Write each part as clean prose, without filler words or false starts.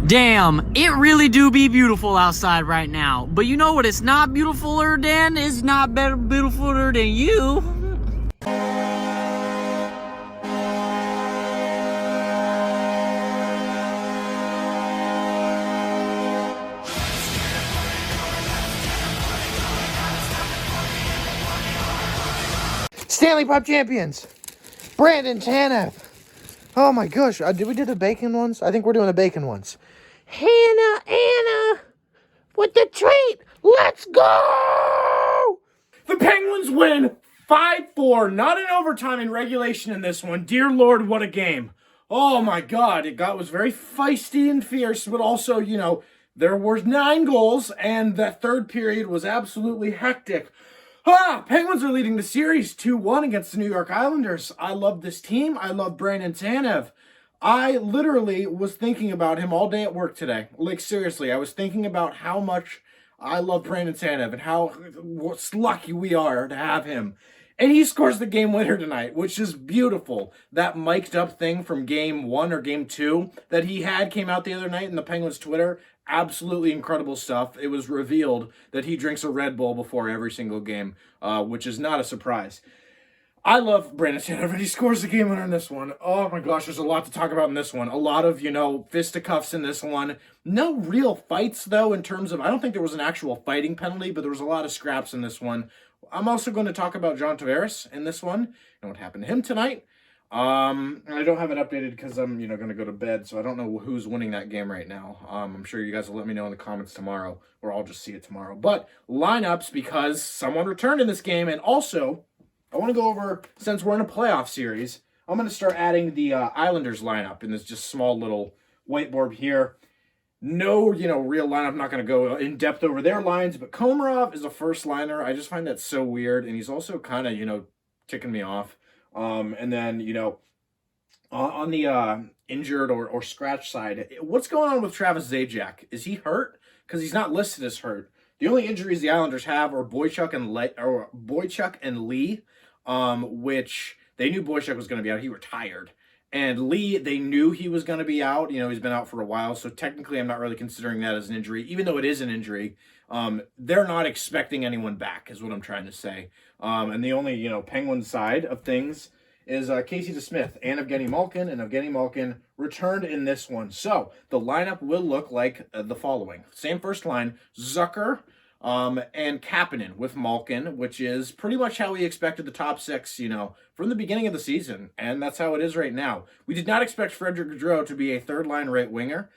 Damn, it really do be beautiful outside right now. But you know what it's not beautifuler than? It's not better beautifuler than you. Stanley Cup champions, Brandon Tanev. Oh my gosh, did we do the bacon ones? I think we're doing the bacon ones. Anna, with the treat. Let's go! The Penguins win 5-4, not in overtime, in regulation in this one. Dear Lord, what a game. Oh my God, it was very feisty and fierce, but also, there were 9 goals, and that third period was absolutely hectic. Penguins are leading the series 2-1 against the New York Islanders. I love this team. I love Brandon Tanev. I literally was thinking about him all day at work today. Like, seriously, I was thinking about how much I love Brandon Tanev and how lucky we are to have him. And he scores the game winner tonight, which is beautiful. That mic'd up thing from game 1 or game 2 that he had came out the other night in the Penguins' Twitter. Absolutely incredible stuff. It was revealed that he drinks a Red Bull before every single game, which is not a surprise. I love Brandon Tanev, and he scores the game winner in this one. Oh my gosh, there's a lot to talk about in this one. A lot of, fisticuffs in this one. No real fights, though, in terms of, I don't think there was an actual fighting penalty, but there was a lot of scraps in this one. I'm also going to talk about John Tavares in this one and what happened to him tonight. And I don't have it updated because I'm, going to go to bed, so I don't know who's winning that game right now. I'm sure you guys will let me know in the comments tomorrow, or I'll just see it tomorrow. But lineups, because someone returned in this game, and also I want to go over, since we're in a playoff series, I'm going to start adding the Islanders lineup in this just small little whiteboard here. No, real lineup. I'm not going to go in depth over their lines, but Komarov is a first liner. I just find that so weird, and he's also kind of, ticking me off. And then, on the injured or scratch side, what's going on with Travis Zajac? Is he hurt? Because he's not listed as hurt. The only injuries the Islanders have are Boychuk and Lee, which they knew Boychuk was going to be out. He retired. And Lee, they knew he was going to be out. He's been out for a while, so technically I'm not really considering that as an injury, even though it is an injury. They're not expecting anyone back, is what I'm trying to say. And the only, Penguin side of things is Casey DeSmith and Evgeni Malkin, and Evgeni Malkin returned in this one. So the lineup will look like the following. Same first line, Zucker and Kapanen with Malkin, which is pretty much how we expected the top 6, from the beginning of the season, and that's how it is right now. We did not expect Frederick Gaudreau to be a third-line right winger.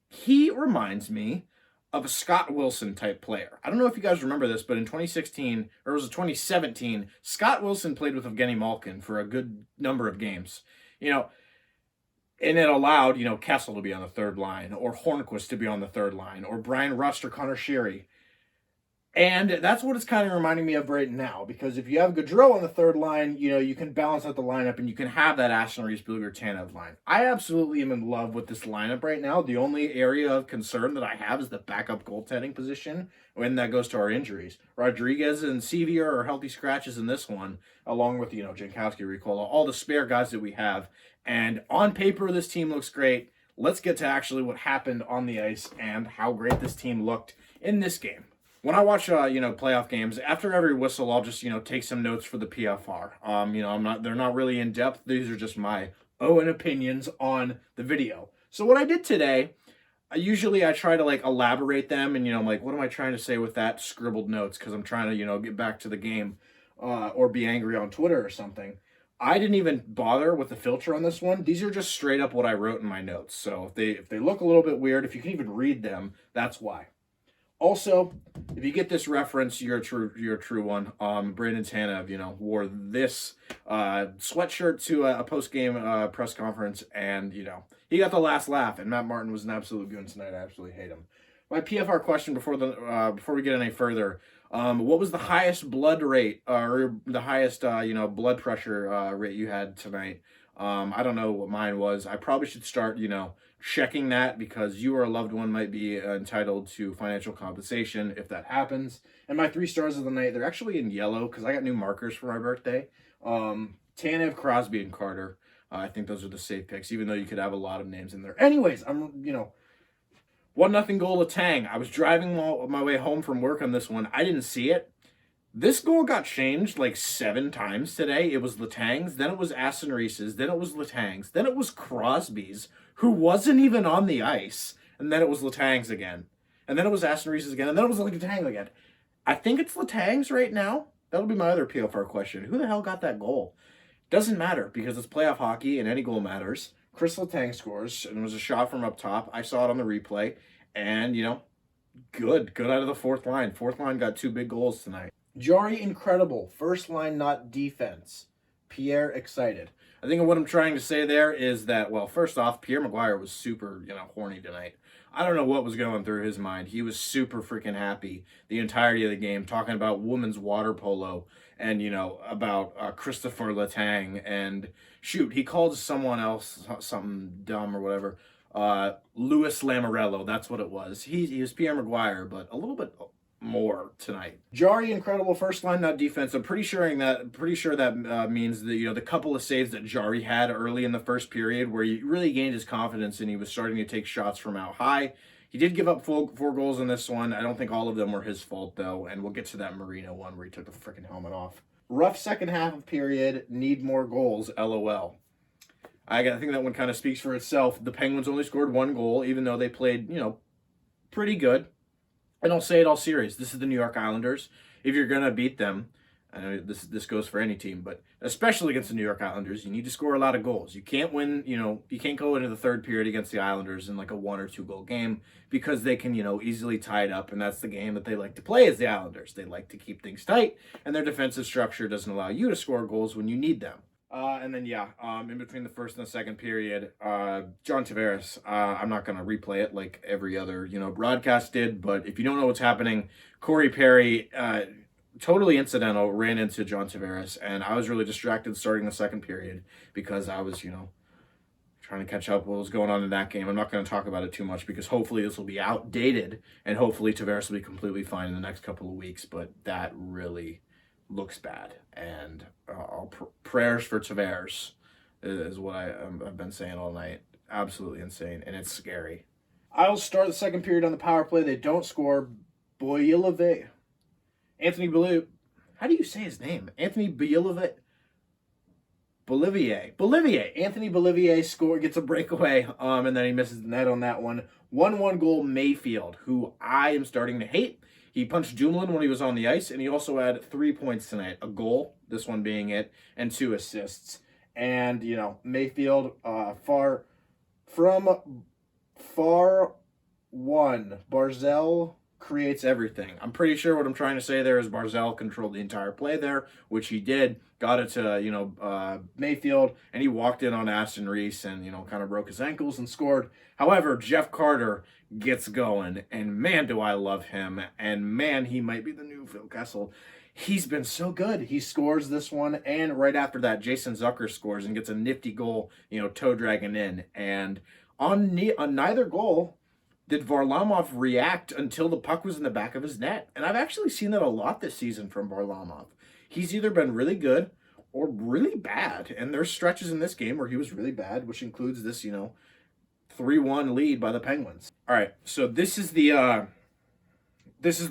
He reminds me of a Scott Wilson type player. I don't know if you guys remember this, but in 2016, or it was 2017, Scott Wilson played with Evgeni Malkin for a good number of games. And it allowed, Kessel to be on the third line, or Hornquist to be on the third line, or Brian Rust or Connor Sherry. And that's what it's kind of reminding me of right now, because if you have Gaudreau on the third line, you can balance out the lineup and you can have that Aston-Reese, Blueger, Tanev line. I absolutely am in love with this lineup right now. The only area of concern that I have is the backup goaltending position when that goes to our injuries. Rodriguez and Sevier are healthy scratches in this one, along with, Jankowski, recall, all the spare guys that we have. And on paper, this team looks great. Let's get to actually what happened on the ice and how great this team looked in this game. When I watch, playoff games, after every whistle, I'll just, take some notes for the PFR. They're not really in depth. These are just my own opinions on the video. So what I did today, I try to elaborate them and, I'm like, what am I trying to say with that scribbled notes? Because I'm trying to, get back to the game or be angry on Twitter or something. I didn't even bother with the filter on this one. These are just straight up what I wrote in my notes. So if they look a little bit weird, if you can even read them, that's why. Also, if you get this reference, you're a true one. Brandon Tanev, wore this sweatshirt to a post-game press conference, and, he got the last laugh, and Matt Martin was an absolute goon tonight. I absolutely hate him. My PFR question before we get any further, what was the highest blood rate, or the highest, blood pressure rate you had tonight? I don't know what mine was. I probably should start, checking that, because you or a loved one might be entitled to financial compensation if that happens. And my 3 stars of the night, they're actually in yellow because I got new markers for my birthday. Tanev, Crosby, and Carter. I think those are the safe picks, even though you could have a lot of names in there. Anyways, 1-0 goal Letang. I was driving my way home from work on this one. I didn't see it. This goal got changed like 7 times today. It was Letang's, then it was Aston-Reese's, then it was Letang's, then it was Crosby's, who wasn't even on the ice, and then it was Letang's again. And then it was Aston-Reese's again, and then it was Letang again. I think it's Letang's right now. That'll be my other PFR question. Who the hell got that goal? Doesn't matter, because it's playoff hockey and any goal matters. Kris Letang scores, and it was a shot from up top. I saw it on the replay, and, good out of the fourth line. Fourth line got 2 big goals tonight. Jarry, incredible. First line, not defense. Pierre, excited. I think what I'm trying to say there is that, well, first off, Pierre McGuire was super, horny tonight. I don't know what was going through his mind. He was super freaking happy the entirety of the game, talking about women's water polo and, about Christopher Letang. And, shoot, he called someone else something dumb or whatever. Louis Lamorello, that's what it was. He was Pierre McGuire, but a little bit more tonight. Jarry, incredible. First line, not defense. I'm pretty sure that means that the couple of saves that Jarry had early in the first period, where he really gained his confidence and he was starting to take shots from out high. He did give up 4 goals in this one. I don't think all of them were his fault though, and we'll get to that Marino one where he took the freaking helmet off. Rough second half of period. Need more goals. LOL. I think that one kind of speaks for itself. The Penguins only scored 1 goal, even though they played pretty good. And I'll say it all serious. This is the New York Islanders. If you're going to beat them, I know this goes for any team, but especially against the New York Islanders, you need to score a lot of goals. You can't win, you can't go into the third period against the Islanders in like a 1 or 2 goal game, because they can, easily tie it up. And that's the game that they like to play as the Islanders. They like to keep things tight, and their defensive structure doesn't allow you to score goals when you need them. And then, in between the first and the second period, John Tavares, I'm not going to replay it like every other, broadcast did, but if you don't know what's happening, Corey Perry, totally incidental, ran into John Tavares, and I was really distracted starting the second period because I was, trying to catch up what was going on in that game. I'm not going to talk about it too much because hopefully this will be outdated, and hopefully Tavares will be completely fine in the next couple of weeks, but that really looks bad, and prayers for Tavares is what I've been saying all night. Absolutely insane, and it's scary. I'll start the second period on the power play. They don't score. Boyilove. Anthony Belivier. How do you say his name? Anthony Bolivier. Anthony Bolivier gets a breakaway, and then he misses the net on that one. 1-1 goal Mayfield, who I am starting to hate. He punched Dumoulin when he was on the ice, and he also had 3 points tonight. A goal, this one being it, and 2 assists. And, Mayfield, far one. Barzal creates everything. I'm pretty sure what I'm trying to say there is Barzal controlled the entire play there, which he did. Got it to, Mayfield, and he walked in on Aston-Reese and, kind of broke his ankles and scored. However, Jeff Carter gets going, and man, do I love him, and man, he might be the new Phil Kessel. He's been so good. He scores this one, and right after that, Jason Zucker scores and gets a nifty goal, toe dragging in. And on neither goal did Varlamov react until the puck was in the back of his net. And I've actually seen that a lot this season from Varlamov. He's either been really good or really bad, and there's stretches in this game where he was really bad, which includes this, 3-1 lead by the Penguins. All right, so this is the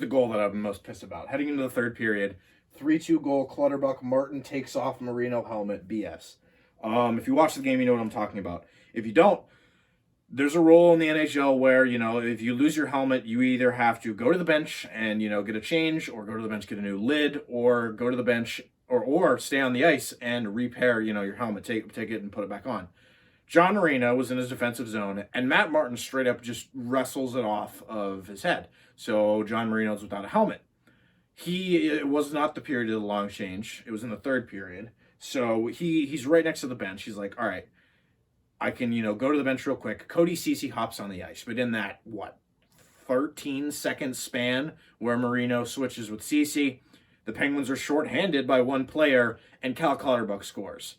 goal that I'm most pissed about. Heading into the third period, 3-2 goal, Clutterbuck. Martin takes off Marino helmet, BS. If you watch the game, you know what I'm talking about. If you don't, there's a rule in the NHL where, if you lose your helmet, you either have to go to the bench and, get a change, or go to the bench, get a new lid, or go to the bench or stay on the ice and repair, your helmet, take it and put it back on. John Marino was in his defensive zone, and Matt Martin straight up just wrestles it off of his head. So John Marino's without a helmet. It was not the period of the long change. It was in the third period. So he's right next to the bench. He's like, all right, I can, go to the bench real quick. Cody Ceci hops on the ice. But in that, 13-second span where Marino switches with Ceci, the Penguins are shorthanded by one player, and Cal Clutterbuck scores.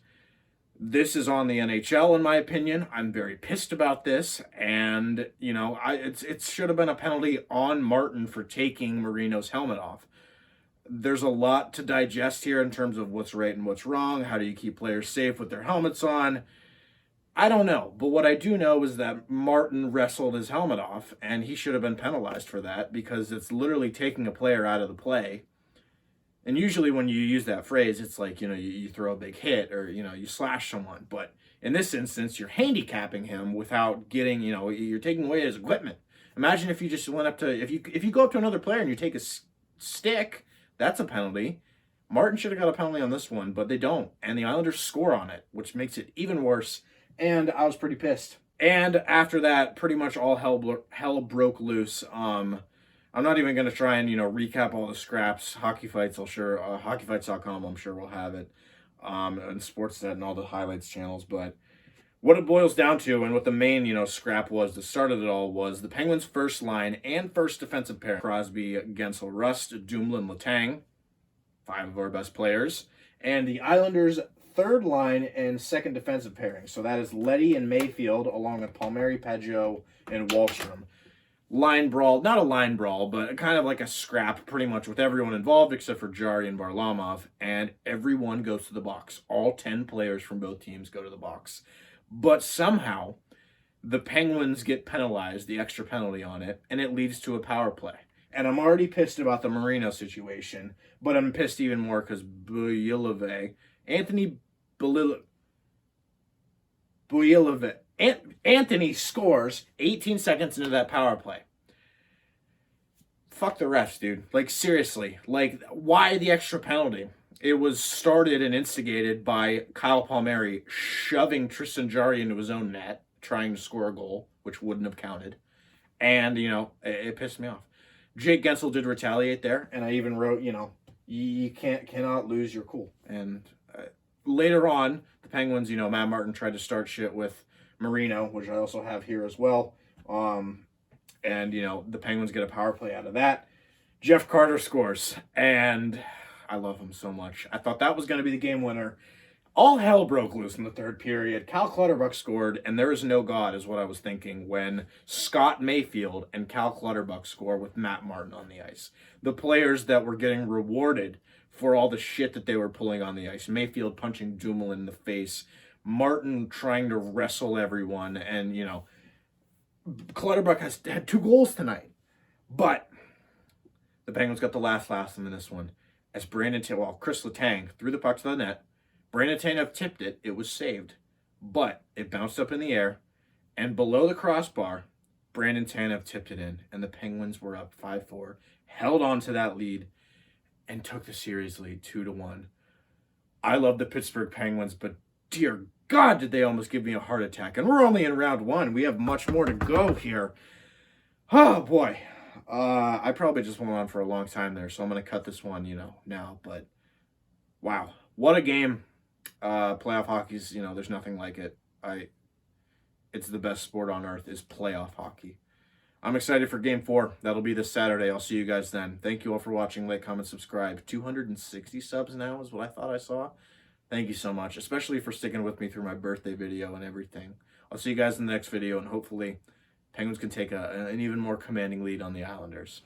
This is on the NHL, in my opinion. I'm very pissed about this, and, it should have been a penalty on Martin for taking Marino's helmet off. There's a lot to digest here in terms of what's right and what's wrong. How do you keep players safe with their helmets on? I don't know, but what I do know is that Martin wrestled his helmet off, and he should have been penalized for that because it's literally taking a player out of the play. And usually when you use that phrase, it's like, you throw a big hit or, you slash someone. But in this instance, you're handicapping him without getting, you're taking away his equipment. Imagine if you just went up to, if you go up to another player and you take a stick, that's a penalty. Martin should have got a penalty on this one, but they don't. And the Islanders score on it, which makes it even worse. And I was pretty pissed. And after that, pretty much all hell broke loose. I'm not even going to try and, recap all the scraps. Hockey Fights, hockeyfights.com, I'm sure will have it. And Sportsnet and all the highlights channels. But what it boils down to and what the main, scrap was, the start of it all, was the Penguins' first line and first defensive pair. Crosby, Guentzel, Rust, Dumoulin, Letang, 5 of our best players. And the Islanders' third line and second defensive pairing. So that is Letty and Mayfield, along with Palmieri, Pageau, and Wahlstrom. Line brawl, not a line brawl, but kind of like a scrap pretty much with everyone involved except for Jarry and Varlamov, and everyone goes to the box. All 10 players from both teams go to the box. But somehow, the Penguins get penalized, the extra penalty on it, and it leads to a power play. And I'm already pissed about the Marino situation, but I'm pissed even more because Anthony scores 18 seconds into that power play. Fuck the refs, dude. Like, seriously. Like, why the extra penalty? It was started and instigated by Kyle Palmieri shoving Tristan Jarry into his own net, trying to score a goal, which wouldn't have counted. And, it pissed me off. Jake Guentzel did retaliate there, and I even wrote, you cannot lose your cool. And later on, the Penguins, Matt Martin tried to start shit with Marino, which I also have here as well. And, the Penguins get a power play out of that. Jeff Carter scores, and I love him so much. I thought that was going to be the game winner. All hell broke loose in the third period. Cal Clutterbuck scored, and there is no God, is what I was thinking, when Scott Mayfield and Cal Clutterbuck score with Matt Martin on the ice. The players that were getting rewarded for all the shit that they were pulling on the ice. Mayfield punching Dumoulin in the face. Martin trying to wrestle everyone. And, Clutterbuck has had 2 goals tonight. But the Penguins got the last in this one. As Chris Letang threw the puck to the net. Brandon Tanev tipped it. It was saved. But it bounced up in the air. And below the crossbar, Brandon Tanev tipped it in. And the Penguins were up 5-4. Held on to that lead. And took the series lead 2-1. I love the Pittsburgh Penguins, but dear God, did they almost give me a heart attack. And we're only in round 1. We have much more to go here. Oh, boy. I probably just went on for a long time there, so I'm going to cut this one, now. But, wow. What a game. Playoff hockey's, there's nothing like it. It's the best sport on earth is playoff hockey. I'm excited for Game 4. That'll be this Saturday. I'll see you guys then. Thank you all for watching. Like, comment, subscribe. 260 subs now is what I thought I saw. Thank you so much, especially for sticking with me through my birthday video and everything. I'll see you guys in the next video, and hopefully Penguins can take an even more commanding lead on the Islanders.